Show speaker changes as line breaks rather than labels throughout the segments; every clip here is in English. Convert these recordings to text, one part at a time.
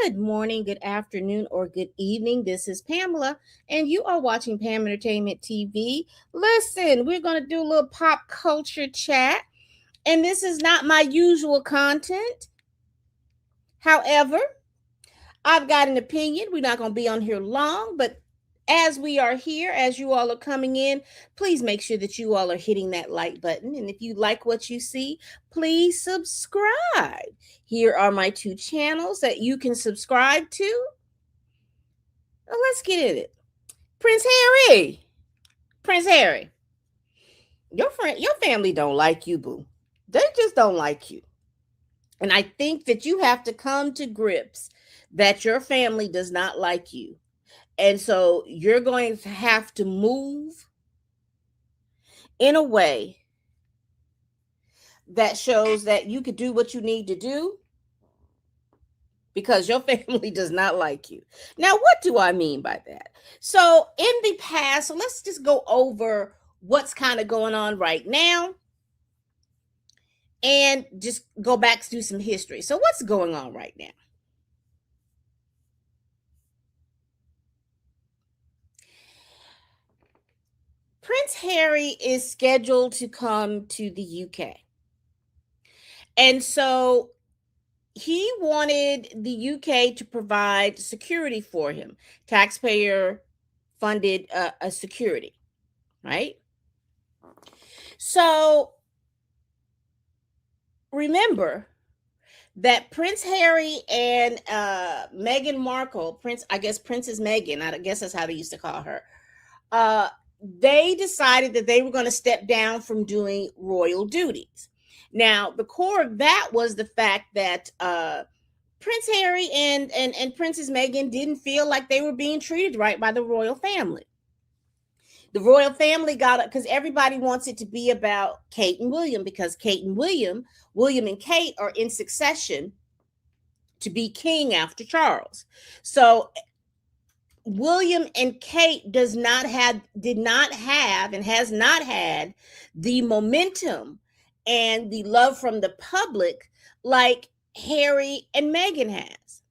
Good morning, good afternoon, or good evening. This is Pamela, and you are watching Pam Entertainment TV. Listen, we're going to do a little pop culture chat, and this is not my usual content. However, I've got an opinion. We're not going to be on here long, but as we are here, as you all are coming in, please make sure that you all are hitting that like button. And if you like what you see, please subscribe. Here are my two channels that you can subscribe to. Well, let's get in it. Prince Harry. Prince Harry. Your family don't like you, boo. They just don't like you. And I think that you have to come to grips that your family does not like you. And so you're going to have to move in a way that shows that you could do what you need to do because your family does not like you. Now, what do I mean by that? So, in the past, so let's just go over what's kind of going on right now and just go back to some history. So, what's going on right now? Prince Harry is scheduled to come to the UK. And so he wanted the UK to provide security for him, taxpayer funded a security, right? So remember that Prince Harry and Meghan Markle, Princess Meghan, I guess that's how they used to call her, they decided that they were going to step down from doing royal duties. Now, the core of that was the fact that Prince Harry and Princess Meghan didn't feel like they were being treated right by the royal family. The royal family got it because everybody wants it to be about Kate and William, because William and Kate are in succession to be king after Charles. So William and Kate did not have and has not had the momentum and the love from the public like Harry and Meghan has.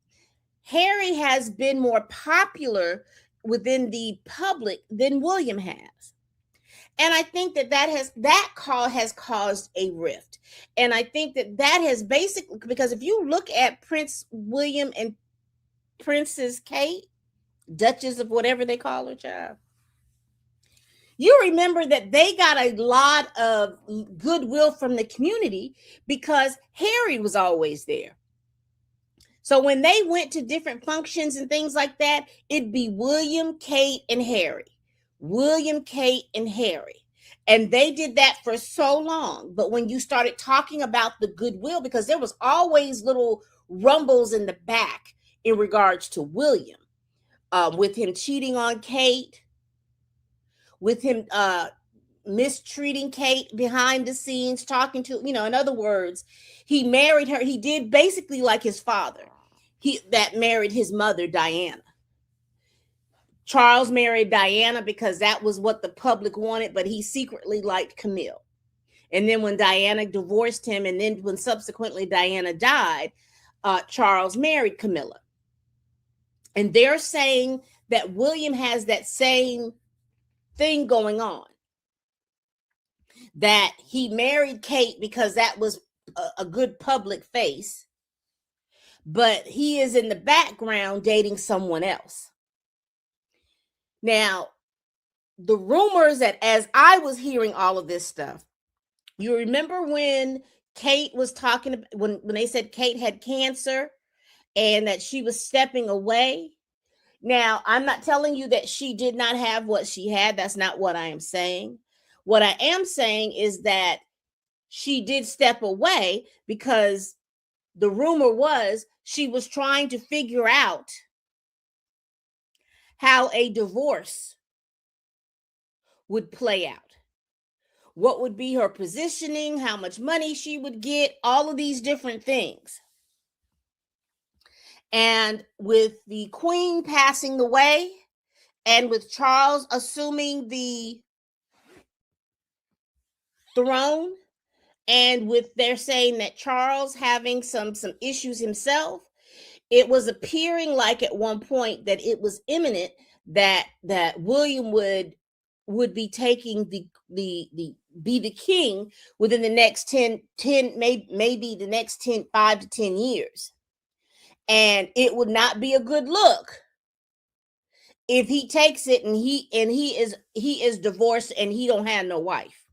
Harry has been more popular within the public than William has. And I think that call has caused a rift. And I think that has basically, because if you look at Prince William and Princess Kate, Duchess of whatever they call her, child, you remember that they got a lot of goodwill from the community because Harry was always there. So when they went to different functions and things like that, it'd be William, Kate, and Harry. William, Kate, and Harry. And they did that for so long. But when you started talking about the goodwill, because there was always little rumbles in the back in regards to William, with him cheating on Kate, with him mistreating Kate behind the scenes, talking to, in other words, he married her. He did basically like his father, that married his mother, Diana. Charles married Diana because that was what the public wanted, but he secretly liked Camille. And then when Diana divorced him, and then when subsequently Diana died, Charles married Camilla. And they're saying that William has that same thing going on, that he married Kate because that was a good public face, but he is in the background dating someone else. Now, the rumors that as I was hearing all of this stuff, you remember when Kate was talking, when they said Kate had cancer and that she was stepping away. Now, I'm not telling you that she did not have what she had. That's not what I am saying. What I am saying is that she did step away because the rumor was she was trying to figure out how a divorce would play out. What would be her positioning, how much money she would get, all of these different things. And with the Queen passing away, and with Charles assuming the throne, and with they're saying that Charles having some issues himself, it was appearing like at one point that it was imminent that William would be taking the be the king within the next 10 maybe the next 5 to 10 years. And it would not be a good look if he takes it and he is divorced and he don't have no wife.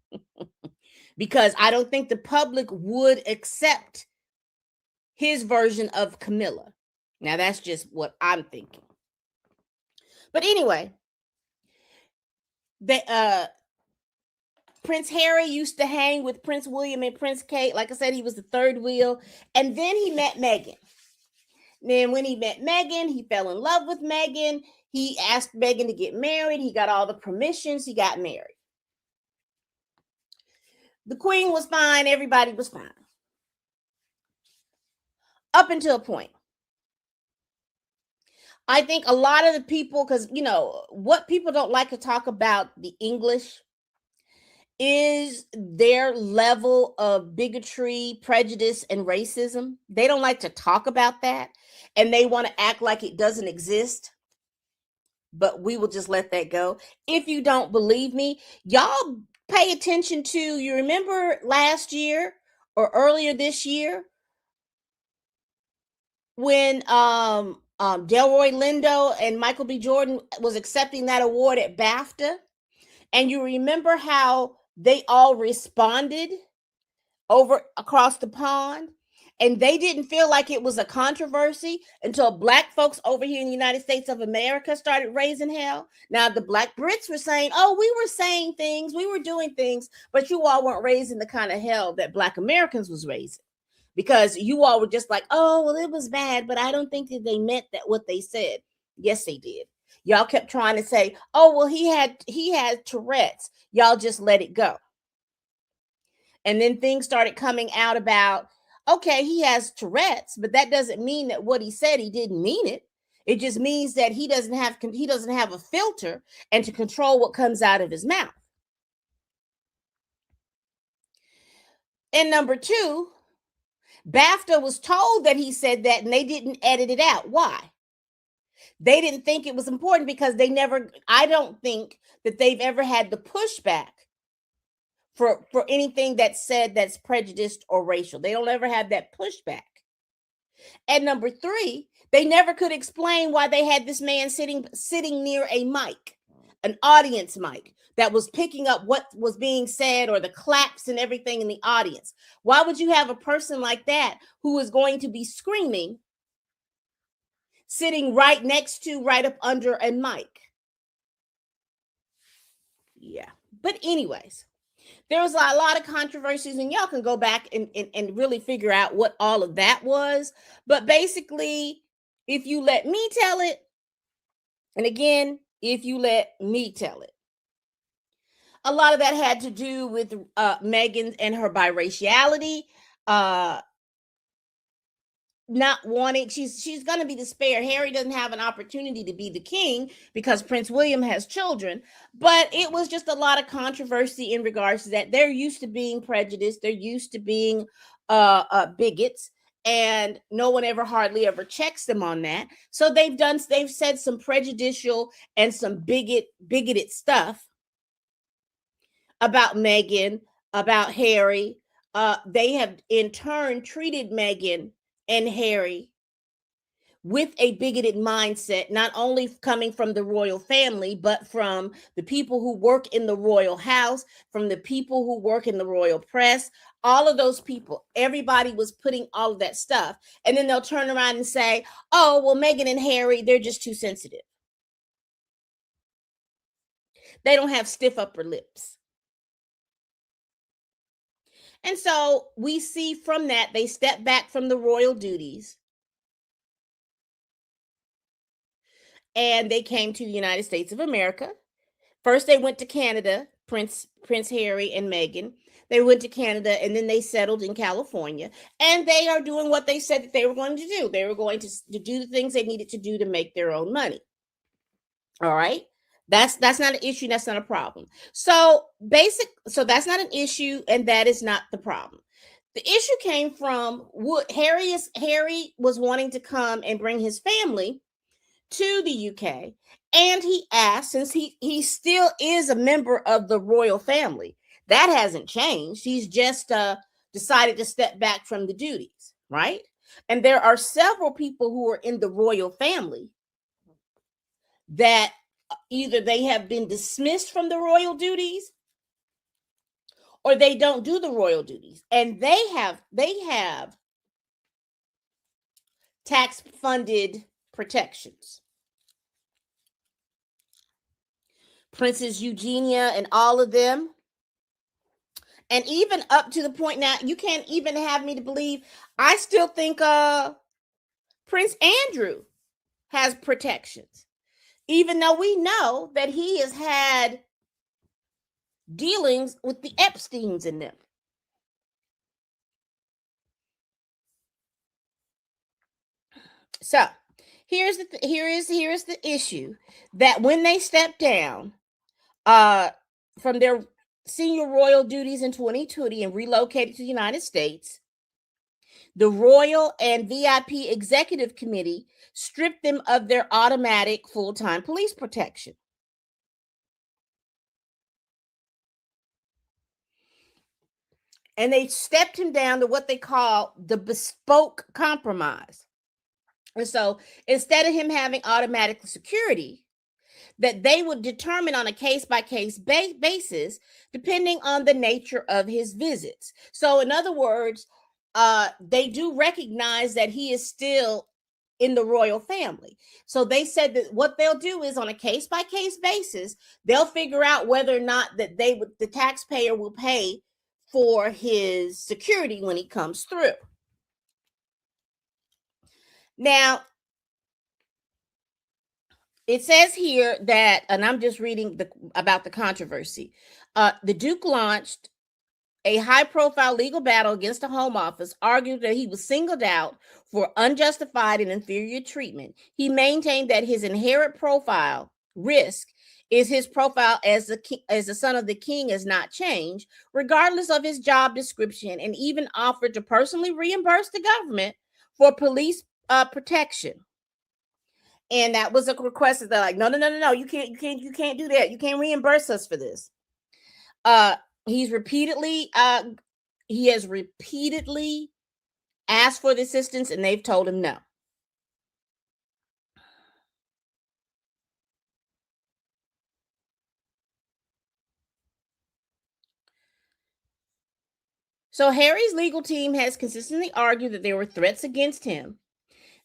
Because I don't think the public would accept his version of Camilla. Now that's just what I'm thinking. But anyway, Prince Harry used to hang with Prince William and Prince Kate. Like I said, he was the third wheel. And then he met Meghan. Then when he met Meghan, he fell in love with Meghan. He asked Meghan to get married. He got all the permissions. He got married. The Queen was fine. Everybody was fine. Up until a point. I think a lot of the people, because, what people don't like to talk about the English is their level of bigotry, prejudice, and racism. They don't like to talk about that, and they want to act like it doesn't exist. But we will just let that go. If you don't believe me, y'all pay attention to, you remember last year or earlier this year when Delroy Lindo and Michael B. Jordan was accepting that award at BAFTA? And you remember how they all responded over across the pond? And they didn't feel like it was a controversy until Black folks over here in the United States of America started raising hell. Now, the Black Brits were saying, oh, we were saying things, we were doing things, but you all weren't raising the kind of hell that Black Americans was raising. Because you all were just like, oh, well, it was bad, but I don't think that they meant that what they said. Yes, they did. Y'all kept trying to say, oh, well, he had Tourette's. Y'all just let it go. And then things started coming out about, okay, he has Tourette's, but that doesn't mean that what he said, he didn't mean it. It just means that he doesn't have a filter and to control what comes out of his mouth. And number two, BAFTA was told that he said that and they didn't edit it out. Why? They didn't think it was important because I don't think that they've ever had the pushback for anything that's said that's prejudiced or racial. They don't ever have that pushback. And number three, they never could explain why they had this man sitting near a mic, an audience mic that was picking up what was being said or the claps and everything in the audience. Why would you have a person like that who is going to be screaming sitting right up under a mic? Yeah. But anyways, there was a lot of controversies, and y'all can go back and really figure out what all of that was. But basically, if you let me tell it, and again, if you let me tell it, a lot of that had to do with Meghan and her biraciality, not wanting, she's going to be the spare. Harry doesn't have an opportunity to be the king because Prince William has children, but it was just a lot of controversy in regards to that. They're used to being prejudiced, they're used to being bigots, and no one hardly ever checks them on that. So they've said some prejudicial and some bigoted stuff about Meghan, about Harry. They have in turn treated Meghan and Harry with a bigoted mindset, not only coming from the royal family, but from the people who work in the royal house, from the people who work in the royal press, all of those people. Everybody was putting all of that stuff. And then they'll turn around and say, oh, well, Meghan and Harry, they're just too sensitive. They don't have stiff upper lips. And so we see from that, they step back from the royal duties and they came to the United States of America. First, they went to Canada, Prince Harry and Meghan. They went to Canada and then they settled in California. And they are doing what they said that they were going to do. They were going to do the things they needed to do to make their own money. All right. That's not an issue. That's not a problem. So that's not an issue, and that is not the problem. The issue came from what Harry was wanting to come and bring his family to the UK, and he asked, since he still is a member of the royal family, that hasn't changed. He's just decided to step back from the duties, right? And there are several people who are in the royal family that either they have been dismissed from the royal duties or they don't do the royal duties, and they have tax funded protections. Princess Eugenia and all of them. And even up to the point now, you can't even have me to believe, I still think Prince Andrew has protections, even though we know that he has had dealings with the Epsteins in them. So here's the issue, that when they stepped down from their senior royal duties in 2020 and relocated to the United States, the Royal and VIP Executive Committee stripped them of their automatic full-time police protection. And they stepped him down to what they call the bespoke compromise. And so instead of him having automatic security, that they would determine on a case-by-case basis, depending on the nature of his visits. So in other words, they do recognize that he is still in the royal family. So they said that what they'll do is, on a case-by-case basis, they'll figure out whether or not that the taxpayer will pay for his security when he comes through. Now, it says here that, and I'm just reading about the controversy. The Duke launched a high-profile legal battle against the Home Office, argued that he was singled out for unjustified and inferior treatment. He maintained that his inherent profile risk is his profile as the son of the king has not changed, regardless of his job description, and even offered to personally reimburse the government for police protection. And that was a request that they're like, no, you can't do that. You can't reimburse us for this. He has repeatedly asked for the assistance, and they've told him no. So Harry's legal team has consistently argued that there were threats against him.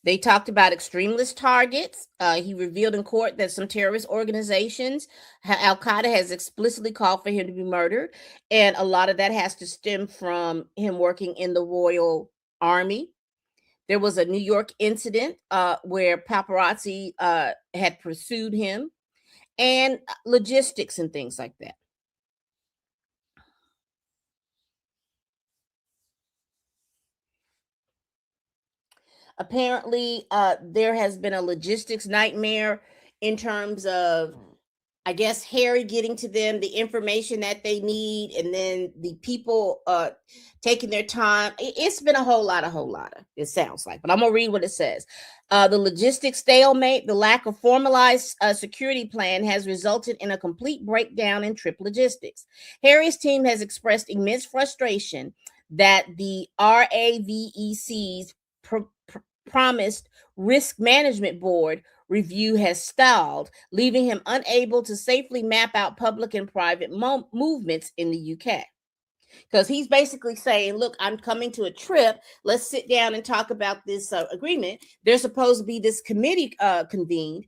They talked about extremist targets. He revealed in court that some terrorist organizations, Al-Qaeda, has explicitly called for him to be murdered. And a lot of that has to stem from him working in the Royal Army. There was a New York incident where paparazzi had pursued him, and logistics and things like that. Apparently, there has been a logistics nightmare in terms of, I guess, Harry getting to them the information that they need, and then the people taking their time. It's been a whole lot, it sounds like. But I'm going to read what it says. The logistics stalemate, the lack of formalized security plan has resulted in a complete breakdown in trip logistics. Harry's team has expressed immense frustration that the RAVEC's promised risk management board review has stalled, leaving him unable to safely map out public and private movements in the UK. Because he's basically saying, look, I'm coming to a trip. Let's sit down and talk about this agreement. There's supposed to be this committee convened.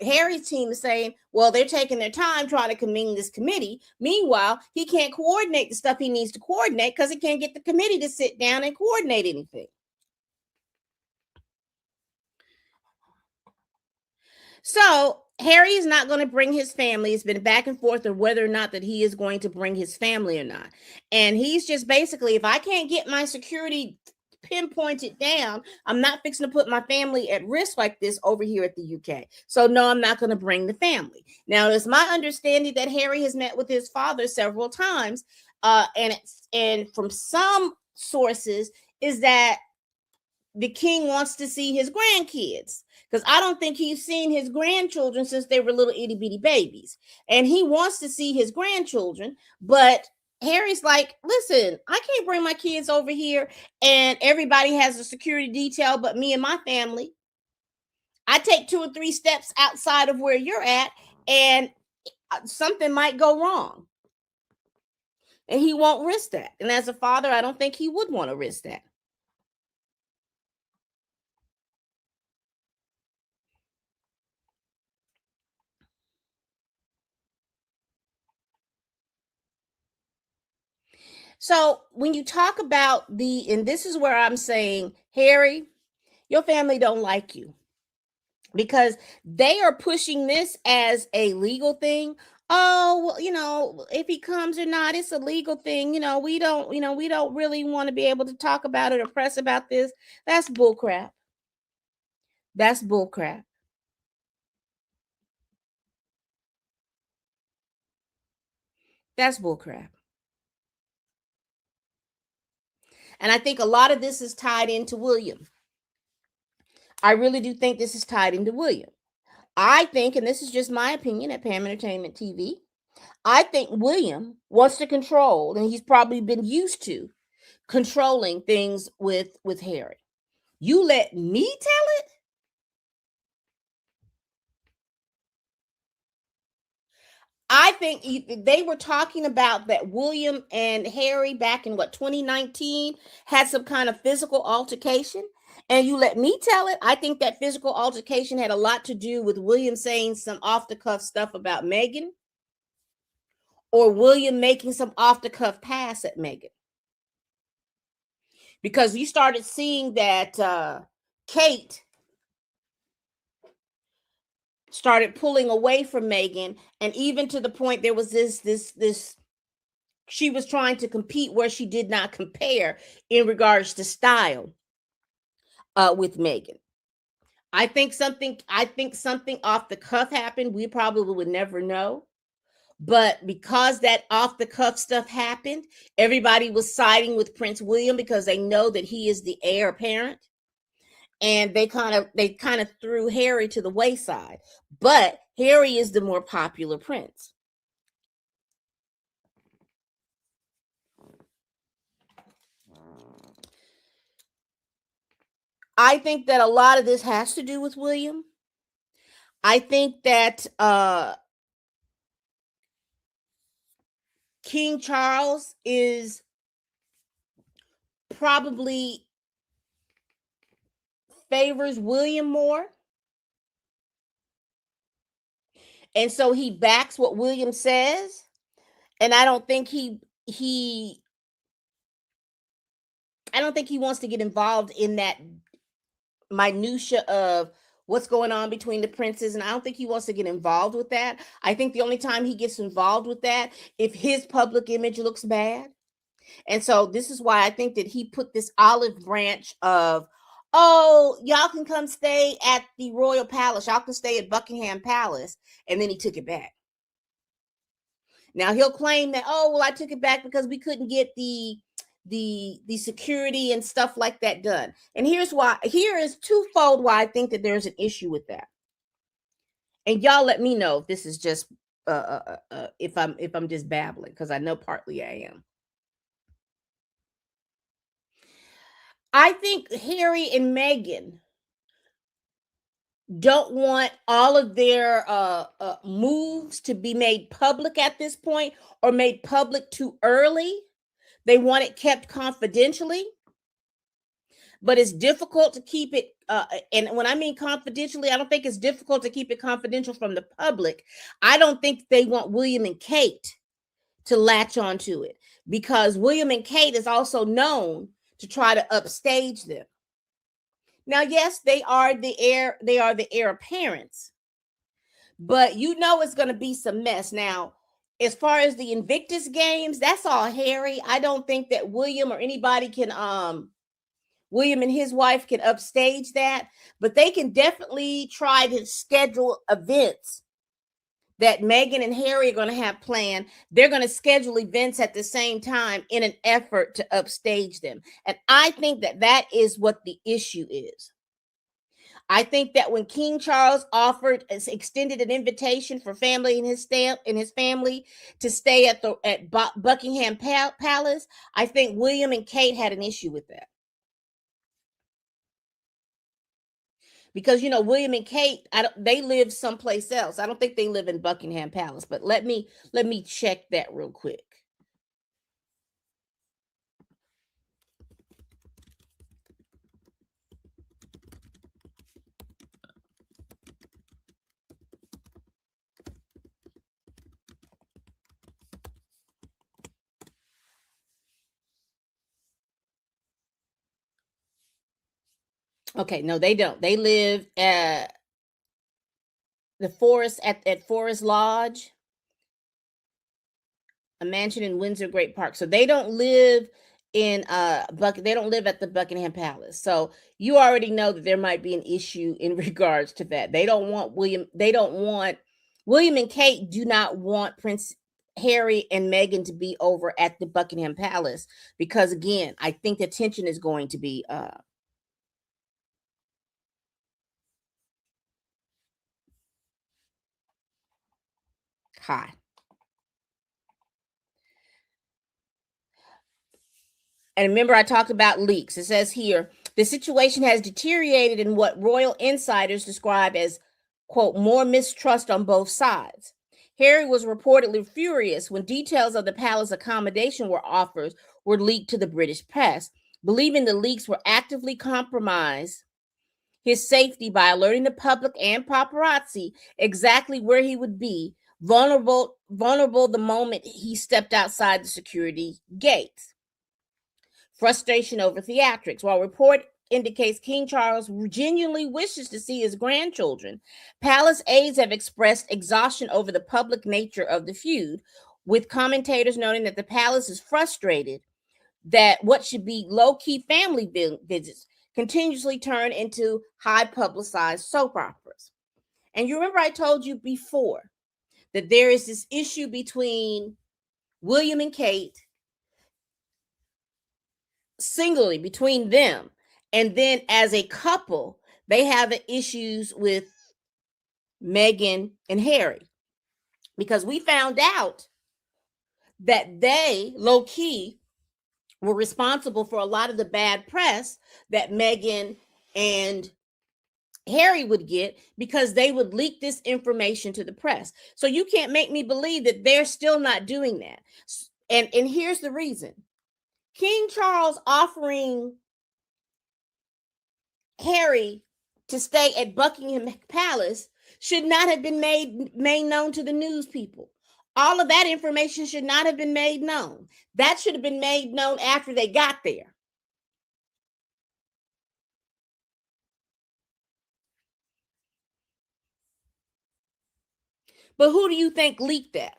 Harry's team is saying, well, they're taking their time trying to convene this committee. Meanwhile, he can't coordinate the stuff he needs to coordinate because he can't get the committee to sit down and coordinate anything. So Harry is not going to bring his family. It's been back and forth of whether or not that he is going to bring his family or not. And he's just basically, if I can't get my security pinpointed down, I'm not fixing to put my family at risk like this over here at the UK. So no, I'm not going to bring the family. Now, it's my understanding that Harry has met with his father several times. And from some sources is that the king wants to see his grandkids, because I don't think he's seen his grandchildren since they were little itty bitty babies, and he wants to see his grandchildren. But Harry's like, listen, I can't bring my kids over here and everybody has a security detail but me and my family. I take 2 or 3 steps outside of where you're at and something might go wrong. And he won't risk that. And as a father, I don't think he would want to risk that. So when you talk about and this is where I'm saying, Harry, your family don't like you, because they are pushing this as a legal thing. Oh, well, if he comes or not, it's a legal thing. We don't really want to be able to talk about it or press about this. That's bullcrap. That's bullcrap. That's bullcrap. And I think a lot of this is tied into William. I really do think this is tied into William. I think, and this is just my opinion at Pam Entertainment TV, I think William wants to control, and he's probably been used to controlling things with Harry. You let me tell it? I think they were talking about that William and Harry back in 2019 had some kind of physical altercation. And you let me tell it, I think that physical altercation had a lot to do with William saying some off the cuff stuff about Meghan, or William making some off the cuff pass at Meghan. Because you started seeing that Kate started pulling away from Meghan, and even to the point there was this she was trying to compete where she did not compare in regards to style with Meghan. I think something off the cuff happened. We probably would never know. But because that off the cuff stuff happened, everybody was siding with Prince William because they know that he is the heir apparent. And they kind of threw Harry to the wayside. But Harry is the more popular prince. I think that a lot of this has to do with William. I think that King Charles is probably favors William more. And so he backs what William says. And I don't think he wants to get involved in that minutia of what's going on between the princes, and I don't think he wants to get involved with that. I think the only time he gets involved with that if his public image looks bad. And so this is why I think that he put this olive branch of, oh, y'all can come stay at the royal palace, y'all can stay at Buckingham Palace, and then he took it back. Now he'll claim that, oh, well, I took it back because we couldn't get the security and stuff like that done. And here is twofold why I think that there's an issue with that. And y'all let me know if this is just if I'm just babbling, because I know partly I am. I think Harry and Meghan don't want all of their moves to be made public at this point, or made public too early. They want it kept confidentially, but it's difficult to keep it. And when I mean confidentially, I don't think it's difficult to keep it confidential from the public. I don't think they want William and Kate to latch onto it, because William and Kate is also known to try to upstage them. Now, yes, they are the heir apparents, but it's going to be some mess. Now, as far as the Invictus Games, that's all Harry. I don't think that William or anybody can William and his wife can upstage that, but they can definitely try to schedule events that Meghan and Harry are going to have planned. They're going to schedule events at the same time in an effort to upstage them. And I think that that is what the issue is. I think that when King Charles extended an invitation for family and his family to stay at Buckingham Palace, I think William and Kate had an issue with that. Because William and Kate, they live someplace else. I don't think they live in Buckingham Palace, but let me check that real quick. Okay, no, they don't. They live at the Forest at Forest Lodge, a mansion in Windsor Great Park. So they don't live in they don't live at the Buckingham Palace. So you already know that there might be an issue in regards to that. They don't want William and Kate do not want Prince Harry and Meghan to be over at the Buckingham Palace, because again, I think the tension is going to be high. And remember, I talked about leaks. It says here, the situation has deteriorated in what royal insiders describe as, quote, more mistrust on both sides. Harry was reportedly furious when details of the palace accommodation were leaked to the British press, believing the leaks were actively compromise his safety by alerting the public and paparazzi exactly where he would be, vulnerable the moment he stepped outside the security gates. Frustration over theatrics. While report indicates King Charles genuinely wishes to see his grandchildren, palace aides have expressed exhaustion over the public nature of the feud, with commentators noting that the palace is frustrated that what should be low-key family visits continuously turn into high-publicized soap operas. And you remember I told you before that there is this issue between William and Kate, singly between them, and then as a couple they have issues with Meghan and Harry, because we found out that they low-key were responsible for a lot of the bad press that Meghan and Harry would get, because they would leak this information to the press. So you can't make me believe that they're still not doing that. And here's the reason. King Charles offering Harry to stay at Buckingham Palace should not have been made known to the news people. All of that information should not have been made known. That should have been made known after they got there. But who do you think leaked that?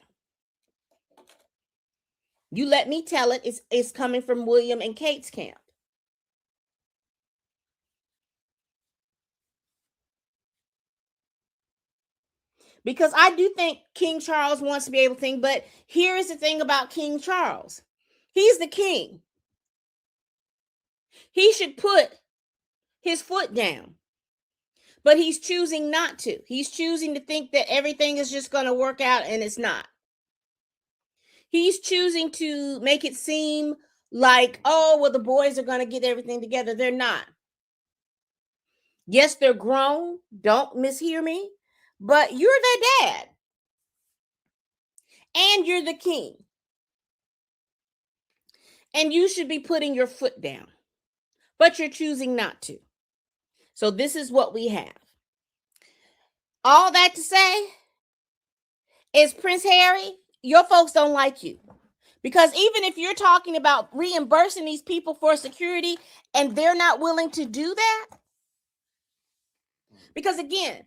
You let me tell it. It's coming from William and Kate's camp. Because I do think King Charles wants to be able to think, but here is the thing about King Charles. He's the king. He should put his foot down. But he's choosing not to. He's choosing to think that everything is just going to work out, and it's not. He's choosing to make it seem like, oh, well, the boys are going to get everything together. They're not. Yes, they're grown. Don't mishear me. But you're their dad. And you're the king. And you should be putting your foot down. But you're choosing not to. So this is what we have. All that to say is, Prince Harry, your folks don't like you. Because even if you're talking about reimbursing these people for security and they're not willing to do that, because again,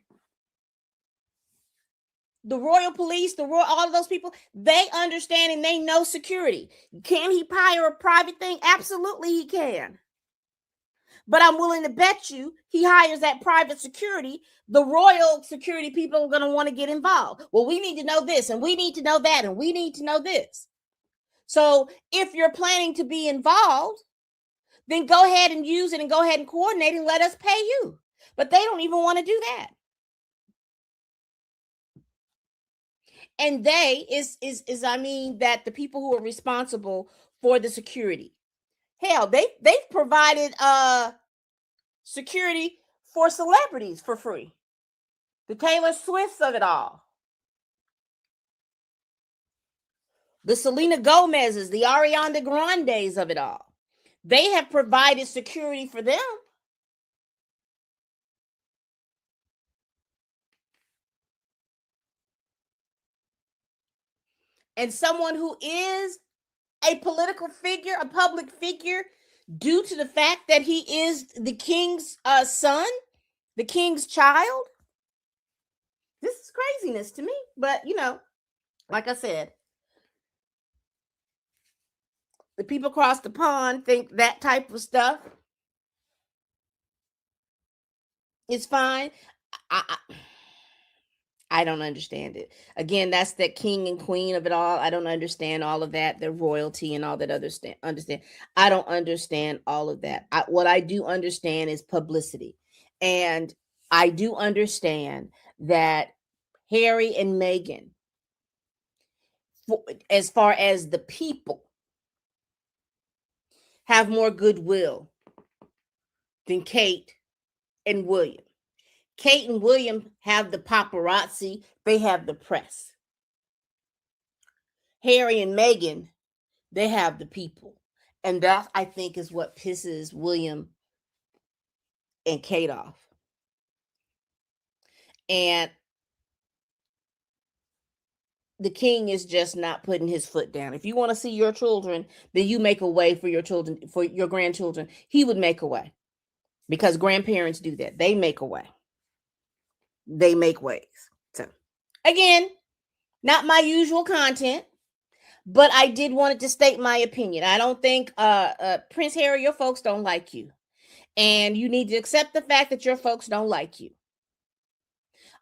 the royal police, all of those people, they understand and they know security. Can he hire a private thing? Absolutely he can. But I'm willing to bet you he hires that private security. The royal security people are going to want to get involved. Well, we need to know this, and we need to know that, and we need to know this. So if you're planning to be involved, then go ahead and use it and go ahead and coordinate and let us pay you. But they don't even want to do that. And they is I mean that the people who are responsible for the security. Hell, they've provided security for celebrities for free. The Taylor Swifts of it all. The Selena Gomez's, the Ariana Grandes of it all. They have provided security for them. And someone who is a political figure, a public figure, due to the fact that he is the king's son, the king's child. This is craziness to me. But, like I said, the people across the pond think that type of stuff is fine. I don't understand it. Again, that's that king and queen of it all. I don't understand all of that, the royalty and all that other understand. I don't understand all of that. What I do understand is publicity. And I do understand that Harry and Meghan, as far as the people, have more goodwill than Kate and William. Kate and William have the paparazzi. They have the press. Harry and Meghan, they have the people. And that, I think, is what pisses William and Kate off. And the king is just not putting his foot down. If you want to see your children, then you make a way for your children, for your grandchildren. He would make a way, because grandparents do that. They make a way. They make ways. So, again, not my usual content, but I did want to state my opinion. I don't think Prince Harry, your folks don't like you. And you need to accept the fact that your folks don't like you.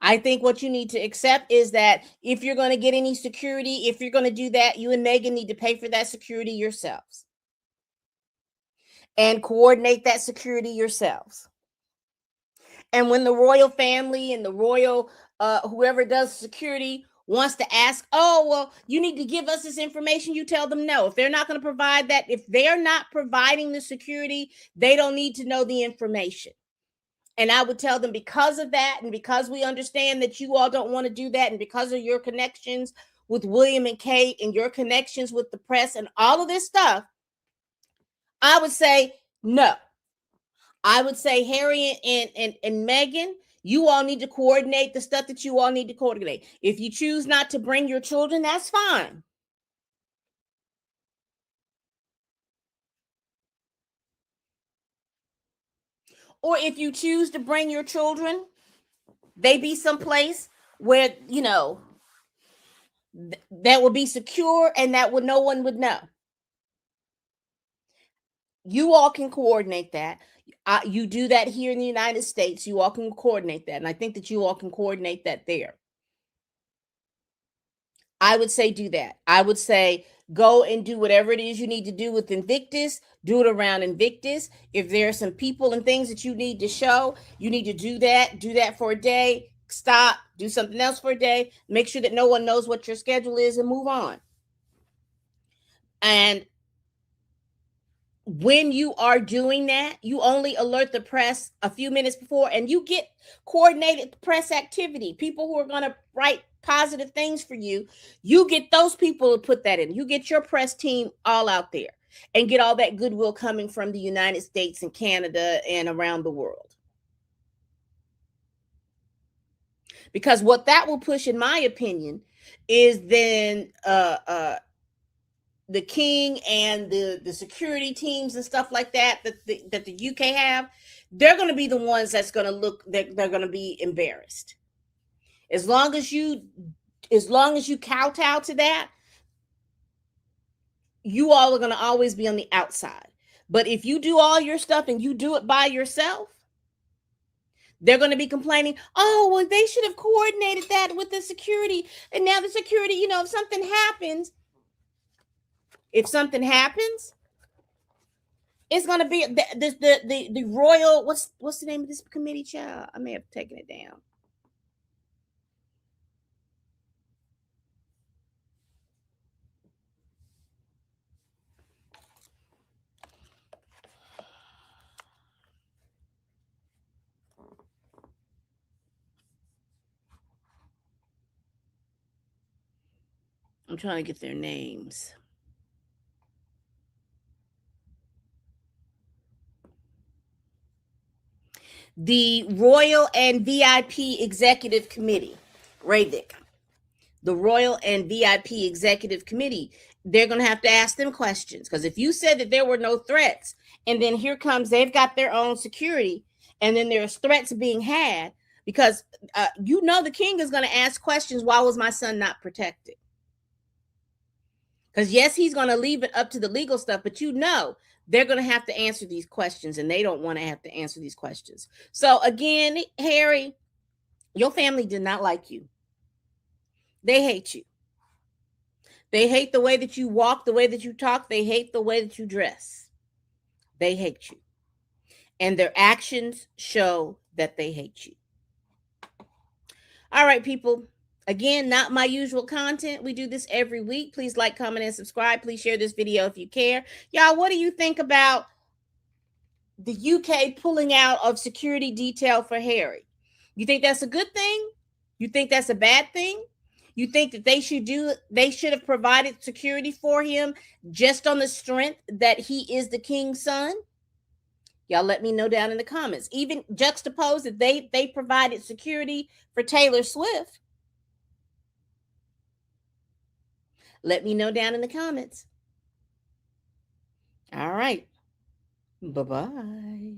I think what you need to accept is that if you're going to get any security, if you're going to do that, you and Meghan need to pay for that security yourselves. And coordinate that security yourselves. And when the royal family and the royal, whoever does security wants to ask, oh, well, you need to give us this information, you tell them no. If they're not going to provide that, if they're not providing the security, they don't need to know the information. And I would tell them, because of that, and because we understand that you all don't want to do that, and because of your connections with William and Kate and your connections with the press and all of this stuff, I would say no. I would say Harry and Meghan, you all need to coordinate the stuff that you all need to coordinate. If you choose not to bring your children, that's fine. Or if you choose to bring your children, they be someplace where, that would be secure and that no one would know. You all can coordinate that. You do that here in the United States. You all can coordinate that. And I think that you all can coordinate that there. I would say do that. I would say go and do whatever it is you need to do with Invictus. Do it around Invictus. If there are some people and things that you need to show, you need to do that. Do that for a day. Stop. Do something else for a day. Make sure that no one knows what your schedule is and move on. And when you are doing that, you only alert the press a few minutes before, and you get coordinated press activity. People who are going to write positive things for you, you get those people to put that in. You get your press team all out there and get all that goodwill coming from the United States and Canada and around the world. Because what that will push, in my opinion, is then the king and the security teams and stuff like that the UK have, they're going to be the ones that's going to look, they're going to be embarrassed. As long as you kowtow to that, you all are going to always be on the outside. But if you do all your stuff and you do it by yourself, they're going to be complaining, oh, well, they should have coordinated that with the security. And now the security, if something happens, it's going to be the royal, what's the name of this committee, child? I may have taken it down. I'm trying to get their names. The Royal and VIP Executive Committee, Ravik. The Royal and VIP Executive Committee, they're going to have to ask them questions. Because if you said that there were no threats, and then here comes, they've got their own security, and then there's threats being had, because the king is going to ask questions. Why was my son not protected? Because yes, he's going to leave it up to the legal stuff, but they're going to have to answer these questions, and they don't want to have to answer these questions. So again, Harry, your family did not like you. They hate you. They hate the way that you walk, the way that you talk. They hate the way that you dress. They hate you. And their actions show that they hate you. All right, people. Again, not my usual content. We do this every week. Please like, comment, and subscribe. Please share this video if you care. Y'all, what do you think about the UK pulling out of security detail for Harry? You think that's a good thing? You think that's a bad thing? You think that they should have provided security for him just on the strength that he is the king's son? Y'all let me know down in the comments. Even juxtapose that they provided security for Taylor Swift. Let me know down in the comments. All right. Bye-bye.